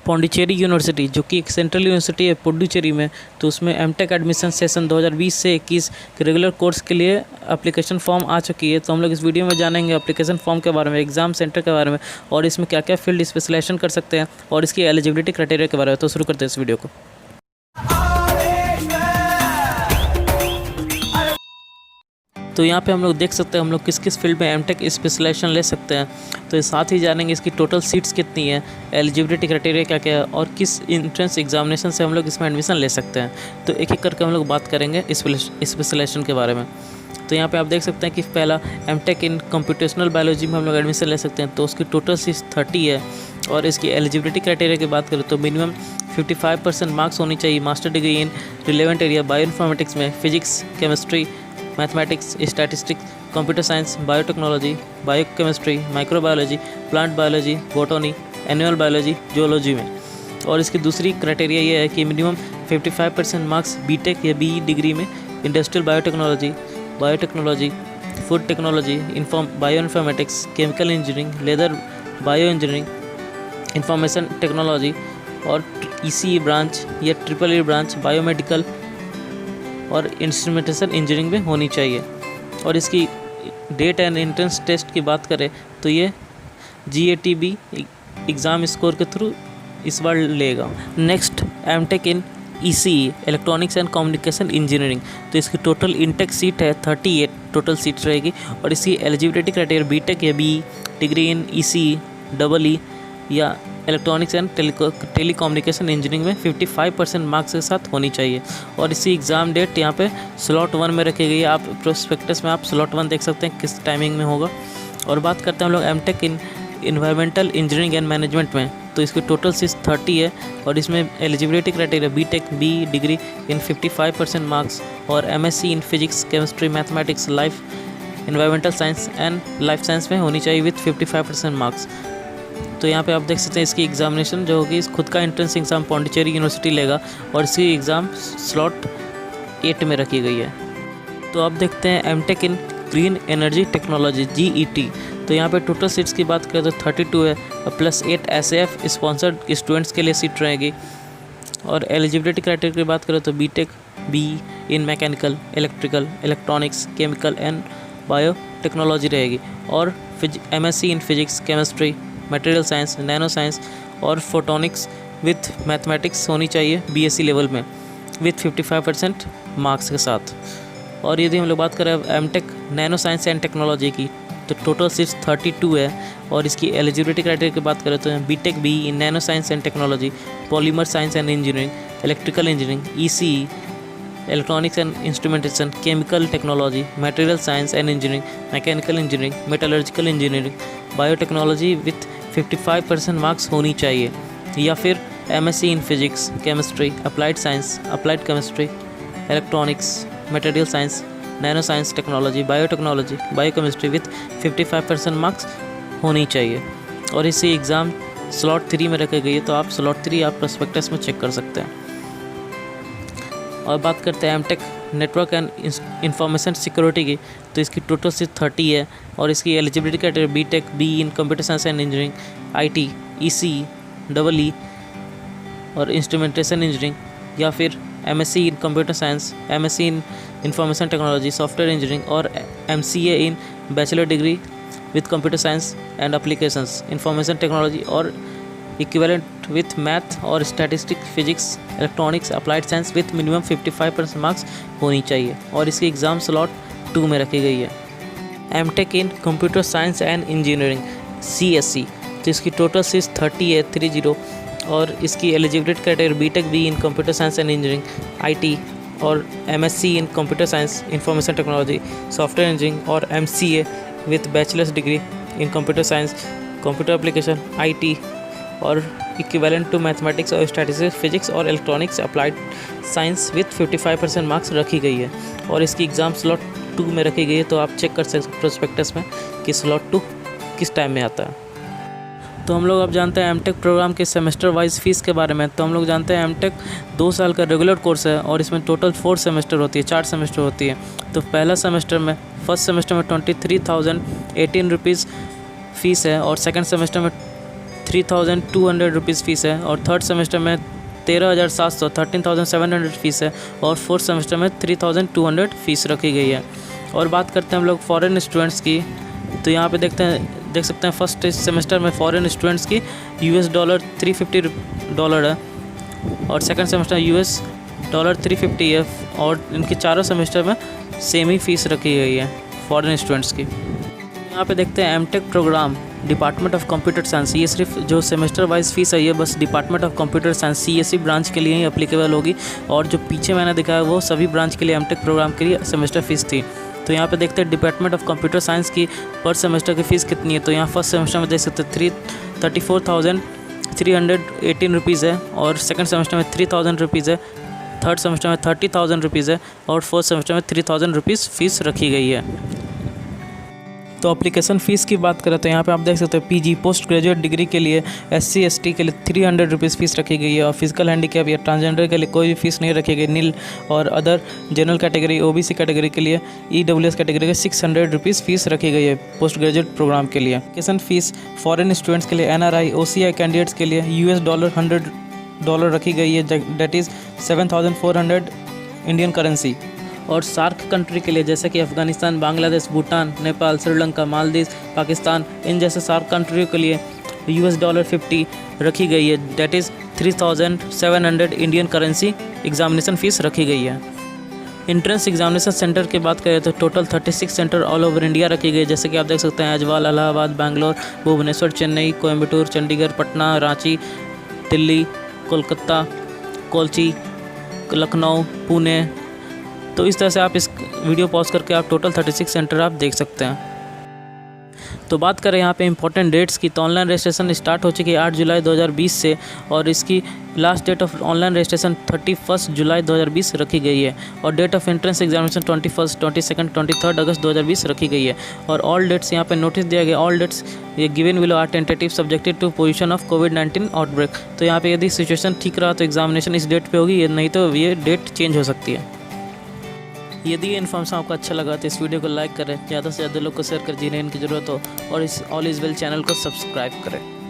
Pondicherry university जो कि एक सेंट्रल यूनिवर्सिटी है पुडुचेरी में, तो उसमें एमटेक एडमिशन सेशन 2020 से 21 के रेगुलर कोर्स के लिए एप्लीकेशन फॉर्म आ चुकी है। तो हम लोग इस वीडियो में जानेंगे एप्लीकेशन फॉर्म के बारे में, एग्जाम सेंटर के बारे में, और इसमें क्या क्या फील्ड स्पेशलाइजेशन कर सकते हैं और इसकी एलिजिबिलिटी क्राइटेरिया के बारे में। तो शुरू करते हैं इस वीडियो को। तो यहाँ पे हम लोग देख सकते हैं हम लोग किस किस फील्ड में एमटेक स्पेशलाइजेशन ले सकते हैं। तो साथ ही जानेंगे इसकी टोटल सीट्स कितनी है, एलिजिबिलिटी क्राइटेरिया क्या क्या है और किस इंट्रेंस एग्जामिनेशन से हम लोग इसमें एडमिशन ले सकते हैं। तो एक एक करके हम लोग बात करेंगे स्पेशलाइजेशन के बारे में। तो यहाँ पे आप देख सकते हैं कि पहला एमटेक इन कंप्यूटेशनल बायोलॉजी में हम लोग एडमिशन ले सकते हैं। तो उसकी टोटल सीट्स 30 है और इसकी एलिजिबिलिटी क्राइटेरिया की बात करें तो मिनिमम 55% मार्क्स होनी चाहिए। Master degree in relevant area bio informatics में physics, chemistry, mathematics, statistics, computer science, biotechnology, biochemistry, microbiology, plant biology, botany, animal biology, geology में। और इसकी दूसरी क्राइटेरिया ये है कि मिनिमम 55% मार्क्स बीटेक या बीई डिग्री में industrial biotechnology, biotechnology, food technology, bio informatics, chemical engineering, leather bio engineering, information technology और ईसीई ब्रांच या ट्रिपल ई ब्रांच बायोमेडिकल और इंस्ट्रूमेंटेशन इंजीनियरिंग में होनी चाहिए। और इसकी डेट एंड एंट्रेंस टेस्ट की बात करें तो ये GATB एग्ज़ाम स्कोर के थ्रू इस बार लेगा। Next MTech in ECE electronics and communication engineering. तो इसकी टोटल इंटेक सीट है 38 टोटल सीट रहेगी और इसकी एलिजिबिलिटी क्राइटेरिया बीटेक या BE degree in ECE EE या इलेक्ट्रॉनिक्स एंड टेलीकम्युनिकेशन इंजीनियरिंग में 55% मार्क्स के साथ होनी चाहिए। और इसी एग्ज़ाम डेट यहाँ पे स्लॉट 1 में रखी गई है। आप प्रोस्पेक्टस में आप स्लॉट 1 देख सकते हैं किस टाइमिंग में होगा। और बात करते हैं हम लोग MTech in environmental engineering and management में। तो इसकी टोटल सीट्स 30 है और इसमें eligibility criteria BTech BE degree in 55% marks और MSc in physics, chemistry, mathematics, life environmental science and life science में होनी चाहिए विथ 55% मार्क्स। तो यहाँ पे आप देख सकते हैं इसकी एग्जामिनेशन जो होगी खुद का एंट्रेंस एग्ज़ाम पौंडीचेरी यूनिवर्सिटी लेगा और इसकी एग्ज़ाम स्लॉट 8 में रखी गई है। तो आप देखते हैं MTech in green energy technology GET। तो यहाँ पे टोटल सीट्स की बात करें तो 32 है प्लस 8 SAF स्पॉन्सर्ड स्टूडेंट्स के लिए सीट रहेगी। और एलिजिबिलिटी क्राइटेरिया की बात करें तो BTech BE in mechanical, electrical, electronics, chemical and bio technology रहेगी। और MSc in physics, chemistry, material science, nano science और फोटोनिक्स विथ मैथमेटिक्स होनी चाहिए BSc लेवल में विथ 55% मार्क्स के साथ। और यदि हम लोग बात करें MTech nano science and technology की तो टोटल सीट्स 32 है और इसकी एलिजिबिलिटी क्राइटेरिया की बात करें तो BTech BE in nano science and technology, polymer science and engineering, electrical engineering, ECE electronics and instrumentation, chemical technology, material science and engineering, mechanical engineering, metallurgical engineering, biotechnology with 55% marks होनी चाहिए। या फिर MSc in physics, chemistry, applied science, applied chemistry, electronics, material science, nano science technology, biotechnology, biochemistry with 55% marks होनी चाहिए। और इसी exam slot 3 में रखी गई है। तो आप स्लॉट 3 आप प्रोस्पेक्टस में चेक कर सकते हैं। और बात करते हैं MTech network and information security की। तो इसकी टोटल सीट 30 है और इसकी eligibility criteria BTech BE in computer science and engineering, IT, ECE EE और इंस्ट्रूमेंटेशन इंजीनियरिंग या फिर MSc in computer science, MSc in information technology, software engineering और MCA in bachelor degree with computer science and applications, information technology और equivalent with math और statistics, physics, electronics, applied science with minimum 55% marks होनी चाहिए। और इसकी exam slot 2 में रखी गई है। MTech in computer science and engineering CSE। तो इसकी टोटल सीट्स 30 है 30 और इसकी eligibility criteria BTech BE in computer science and engineering, IT और MSc in computer science, information technology, software engineering और MCA with bachelors degree in computer science, computer application, IT और equivalent to mathematics और statistics, physics और electronics, applied science with 55% marks रखी गई है। और इसकी एग्ज़ाम स्लॉट 2 में रखी गई है। तो आप चेक कर सकते प्रोस्पेक्टस में कि स्लॉट 2 किस टाइम में आता है। तो हम लोग अब जानते हैं एमटेक प्रोग्राम के सेमेस्टर वाइज फ़ीस के बारे में। तो हम लोग जानते हैं एमटेक 2 साल का रेगुलर कोर्स है और इसमें टोटल 4 सेमेस्टर होती है, 4 सेमेस्टर होती है। तो पहला सेमेस्टर में फर्स्ट सेमेस्टर में 23,018 रुपीज़ फ़ीस है और सेकंड सेमेस्टर में 3,200 रुपीज़ फ़ीस है, और थर्ड सेमेस्टर में 13,700 फ़ीस है, और फोर्थ सेमेस्टर में 3,200 फ़ीस रखी गई है। और बात करते हैं हम लोग फॉरेन स्टूडेंट्स की, तो यहाँ पे देख सकते हैं फर्स्ट सेमेस्टर में फॉरेन स्टूडेंट्स की $350 है, और सेकंड सेमेस्टर $350 है, और इनके चारों सेमेस्टर में सेम ही फ़ीस रखी गई है फॉरेन स्टूडेंट्स की। यहाँ पे देखते हैं MTech program department of computer science. ये सिर्फ जो सेमेस्टर वाइज फ़ीस है ये बस department of computer science CSE branch के लिए ही अप्लीकेबल होगी, और जो पीछे मैंने दिखाया वो सभी ब्रांच के लिए एमटेक प्रोग्राम के लिए सेमेस्टर फ़ीस थी। तो यहाँ पे देखते हैं डिपार्टमेंट ऑफ कंप्यूटर साइंस की पर सेमेस्टर की फ़ीस कितनी है। तो यहाँ फर्स्ट सेमेस्टर में देख सकते हैं 34,318 रुपीज़ है, और सेकंड सेमेस्टर में 3,000 रुपीज़ है, थर्ड सेमेस्टर में 30,000 रुपीज़ है, और फोर्थ सेमेस्टर में 3,000 रुपीज़ फ़ीस रखी गई है। तो एप्लीकेशन फ़ीस की बात करें तो यहाँ पे आप देख सकते हैं PG पोस्ट ग्रेजुएट डिग्री के लिए SC ST के लिए 300 रुपीज़ फ़ीस रखी गई है, और फिजिकल हैंडीकैप या ट्रांसजेंडर के लिए कोई भी फ़ीस नहीं रखी गई, नील, और other general category OBC category के लिए EWS कैटेगरी के 600 रुपीज़ फ़ीस रखी गई है पोस्ट ग्रेजुएट प्रोग्राम के लिए। एप्लीकेशन फ़ीस फॉरेन स्टूडेंट्स के लिए NRI OCI कैंडिडेट्स के लिए $100 रखी गई है, डेट इज़ 7,400 इंडियन करेंसी। और सार्क कंट्री के लिए जैसे कि अफ़गानिस्तान, बांग्लादेश, भूटान, नेपाल, श्रीलंका, मालदीव, पाकिस्तान, इन जैसे सार्क कंट्रियों के लिए $50 रखी गई है, that is 3,700 Indian currency examination fees रखी गई है। इंट्रेंस एग्जामिनेशन सेंटर की बात करें तो total 36 centre all over India रखी गई, जैसे कि आप देख सकते हैं अजवाल, इलाहाबाद, बैंगलोर, भुवनेश्वर, चेन्नई, कोयम्बटूर, चंडीगढ़, पटना, रांची, दिल्ली, कोलकाता, कोच्चि, लखनऊ, पुणे। तो इस तरह से आप इस वीडियो पॉज करके आप टोटल 36 सेंटर आप देख सकते हैं। तो बात करें यहाँ पे इंपॉर्टेंट डेट्स की, तो ऑनलाइन रजिस्ट्रेशन स्टार्ट हो चुकी है 8 जुलाई 2020 से, और इसकी last date of online registration 31 जुलाई 2020 रखी गई है, और डेट ऑफ एंट्रेंस एग्जामिनेशन 21, 22, 23 अगस्त 2020 रखी गई है। और ऑल डेट्स यहाँ पे नोटिस दिया गया, ऑल डेट्स ये given below are tentative subjected to position of कोविड-19 आउटब्रेक। तो यहाँ पे यदि सिचुएशन ठीक रहा तो एग्जामिनेशन इस डेट पे होगी, नहीं तो ये डेट चेंज हो सकती है। यदि ये इन्फॉर्मेशन आपको अच्छा लगा तो इस वीडियो को लाइक करें, ज़्यादा से ज़्यादा लोग को शेयर कर जिन्हें इनकी ज़रूरत हो, और इस ऑल इज़ वेल चैनल को सब्सक्राइब करें।